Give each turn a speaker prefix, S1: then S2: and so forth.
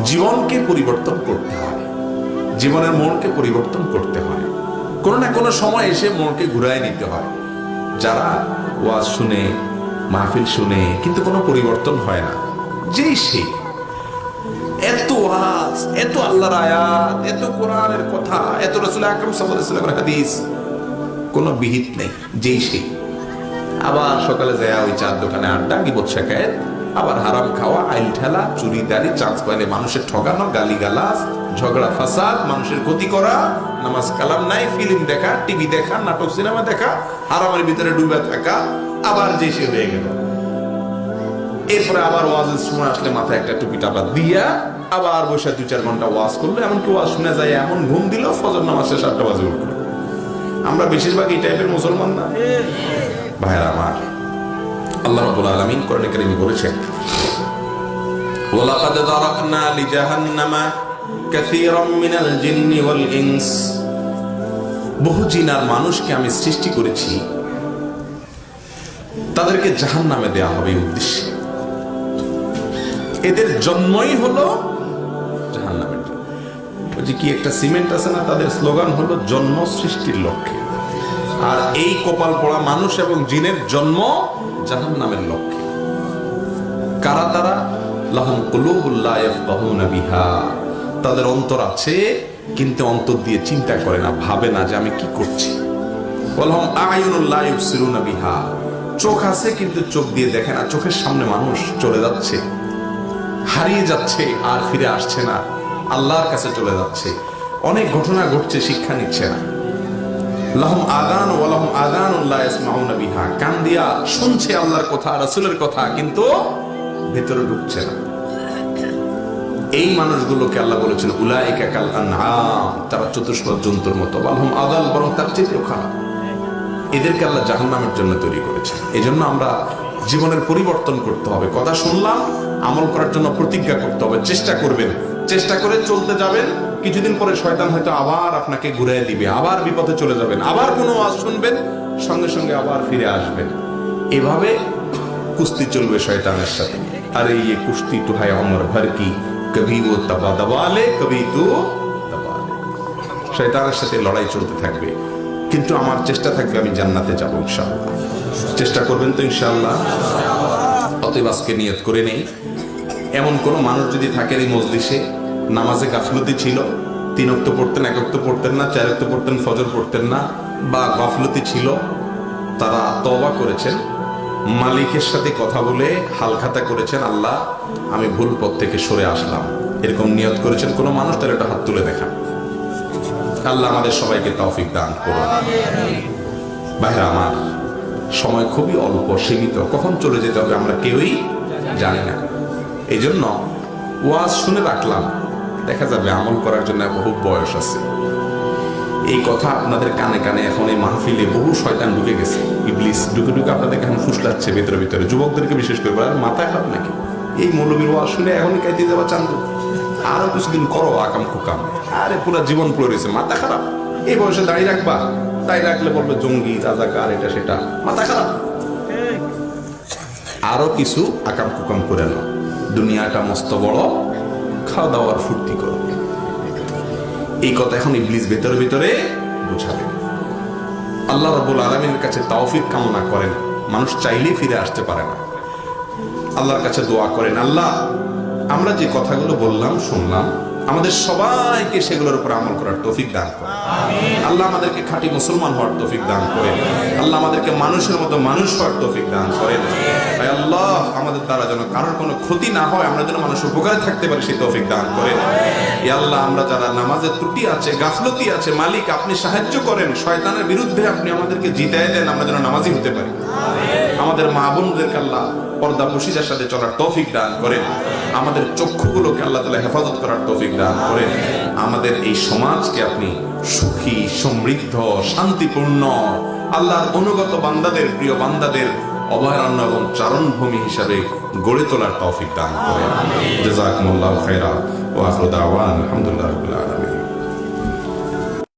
S1: জীবনকে পরিবর্তন করতে হয়, জীবনের মনকে পরিবর্তন করতে হয়, কোনো না কোনো সময় এসে মনকে ঘুরায় নিতে হয়। যারা ওয়াজ শুনে, মাহফিল শুনে, কিন্তু কোনো পরিবর্তন হয় না, যেই সেই এত ওয়াজ, এত আল্লাহর আয়াত, এত কোরআনের কথা, এত রাসূল আকরাম সাল্লাল্লাহু আলাইহি ওয়াসাল্লামের হাদিস, কোনো বিহিত নেই, যেই সেই। আবার সকালে যায় ওই চার দোকানে আড্ডা, গিবত শেখায়েত, আবার হারাম খাওয়া, আইল ঠেলা, চুরি দাড়ি, চান্স পাইলে মানুষের ঠকানো, গালিগালাজ, ঝগড়া ফাসাদ, মানুষের ক্ষতি করা, নামাজ কালাম নাই, ফিল্ম দেখা, টিভি দেখা, নাটক সিনেমা দেখা, হারামের ভিতরে ডুবে থাকা, আবার যে সে হয়ে গেল। এরপরে আবার ওয়াজের সময় আসলে মাথায় একটা টুপি টাপা দিয়া আবার বসে 2-4 ঘন্টা ওয়াজ করলো, এমনকি ওয়াজ শুনে যায় এমন ঘুম দিল, ফজর নামাজ শেষ 8টা বাজে উঠলো। আমরা বেশিরভাগ এই টাইপের মুসলমান না ভাইরা আমার। আল্লাহ রাব্বুল আলামিন কোরআনে কারীমে বলেছেন, ওয়ালাকাদ যারাকনা লিজাহান্নামা কাসীরাম মিনাল জিন্নি ওয়াল ইনস, বহু জিন আর মানুষকে আমি সৃষ্টি করেছি, তাদেরকে জাহান্নামে দেয়া হবে এই উদ্দেশ্যে। এদের জন্মই হলো জাহান্নামের জন্য। ওই যে কি একটা সিমেন্ট আছে না, তাদের স্লোগান হলো জন্ম সৃষ্টির লক্ষ্যে। আর এই কপাল পড়া মানুষ এবং জিনের জন্ম জাহান্নামের লক্ষ্যে। কারা তারা? লাহুম কুলুবুল লা ইয়াফকাহুনা বিহা, তাদের অন্তর আছে কিন্তু অন্তর দিয়ে চিন্তা করে না, ভাবে না যে আমি কি করছি। ওয়ালাহুম আ'য়ুনুল লা ইউবসিরুনা বিহা, চোখ আছে কিন্তু চোখ দিয়ে দেখে না, চোখের সামনে মানুষ চলে যাচ্ছে, হারিয়ে যাচ্ছে, আর ফিরে আসছে না, আল্লাহর কাছে চলে যাচ্ছে, অনেক ঘটনা ঘটছে, শিক্ষা নিচ্ছে না। লাহুম আযান ওয়া লাহুম আযানুন লা ইয়াসমাউনা বিহা, কান দিয়া শুনছে আল্লাহর কথা, রাসূলের কথা, কিন্তু ভিতরে ঢুকছে না। এই মানুষগুলোকে আল্লাহ বলেছেন উলাইকা কাল আনআম, তারা চতুষ্পদ জন্তুর মতো, লাহুম আযাল, বরং তার চেয়েও খারাপ। এদেরকে আল্লাহ জাহান্নামের জন্য তৈরি করেছেন। এজন্য আমরা জীবনের পরিবর্তন করতে হবে। কথা শুনলাম, আমল করার জন্য প্রতিজ্ঞা করতে হবে, চেষ্টা করবেন, চেষ্টা করে চলতে যাবেন। কিছুদিন পরে শয়তান হয়তো আবার আপনাকে ঘুরিয়ে দিবে, আবার বিপদে চলে যাবেন, আবার কোনো ওয়াজ শুনবেন, সঙ্গে সঙ্গে আবার ফিরে আসবেন। এভাবে কুস্তি চলবে শয়তানের সাথে। আর এই কুস্তি তো হয় অমর ভর কি, কবি ও তবা দবালে, কবি তু দবালে। শয়তানের সাথে লড়াই চলতে থাকবে, কিন্তু আমার চেষ্টা থাকবে আমি জান্নাতে যাবো ইনশাআল্লাহ। চেষ্টা করবেন তো ইনশাআল্লাহ? অতএব আজকে নিয়ত করে নেই, এমন কোন মানুষ যদি থাকেন এই মজলিসে, নামাজে গাফলতি ছিল, 3 ওয়াক্ত পড়তেন, 1 ওয়াক্ত পড়তেন না, 4 ওয়াক্ত পড়তেন, ফজর পড়তেন না, বা গাফলতি ছিল, তারা তওবা করেছেন, মালিকের সাথে কথা বলে হালখাতা করেছেন, আল্লাহ আমি ভুল পথ থেকে সরে আসলাম, এরকম নিয়ত করেছেন কোন মানুষ, তার একটা হাত তুলে দেখান। আল্লাহ আমাদের সবাইকে তৌফিক দান করুন। ভাইরা আমার, সময় খুবই অল্প, সীমিত, কখন চলে যেতে হবে আমরা কেউই জানি না। এই জন্য ওয়াজ শুনে রাখলাম, দেখা যাবে আমল করার জন্য বহু বয়স আছে। এই কথা আপনাদের কানে কানে এখন এই মাহফিলে বহু শয়তান ঢুকে গেছে, ইবলিস ঢুকে ঢুকে আপনাদেরকে এখন ফুসলাচ্ছে ভিতরে ভিতরে, যুবকদেরকে বিশেষ করে। আর মাথায় খারাপ নাকি? এই মৌলবীর ওয়াজ শুনে এখনই কাইতে যাওয়া চান তো? আরো কিছুদিন করো আকাম কুকাম, আরে পুরো জীবন পড়ে রয়েছে, মাথা খারাপ। এই বয়সে দাঁড়িয়ে রাখবা, তাই রাখলে বলবে জঙ্গি, রাজাকার, এটা সেটা, মাথা খারাপ। আরো কিছু আকাম কুকাম করে নাও, দুনিয়াটা মস্ত বড়, খাওয়া দাওয়ার ফুর্তি করো। এই কথা এখন ইবলিস ভেতরে ভিতরে বুঝাবে। আল্লাহ রাব্বুল আলামিনের কাছে তৌফিক কামনা করেন, মানুষ চাইলেই ফিরে আসতে পারে না। আল্লাহর কাছে দোয়া করেন, আল্লাহ আমরা যে কথাগুলো বললাম, শুনলাম, আমাদের সবাইকে সেগুলোর উপর আমল করার তৌফিক দান করেন। আল্লাহ আমাদেরকে খাঁটি মুসলমান হওয়ার তৌফিক দান করেন। আল্লাহ আমাদেরকে মানুষের মতো মানুষ হওয়ার তৌফিক দান করেন। ভাই আল্লাহ আমাদের দ্বারা যেন কারোর কোনো ক্ষতি না হয়, আমরা যেন মানুষের উপকারে থাকতে পারি, সেই তৌফিক দান করেন। ই আল্লাহ, আমরা যারা নামাজের ত্রুটি আছে, গাফলতি আছে, মালিক আপনি সাহায্য করেন, শয়তানের বিরুদ্ধে আপনি আমাদেরকে জিতায় দেন, আমরা যেন নামাজি হতে পারি। আমাদের মা বোনদেরকে আল্লাহ পর্দা পশিদার সাথে চলার তৌফিক দান করেন। আমাদের চক্ষুগুলোকে আল্লাহ তাআলা হেফাজত করার তৌফিক দান করেন। আমাদের এই সমাজকে আপনি সুখী, সমৃদ্ধ, শান্তিপূর্ণ, আল্লাহর অনুগত বান্দাদের, প্রিয় বান্দাদের অভয়ারণ্য এবং চারণভূমি হিসাবে গড়ে তোলার তৌফিক দান করেন। জাযাকুমুল্লাহু খায়রা ওয়া আখিরু দাওয়ানা আলহামদুলিল্লাহি রাব্বিল আলামিন।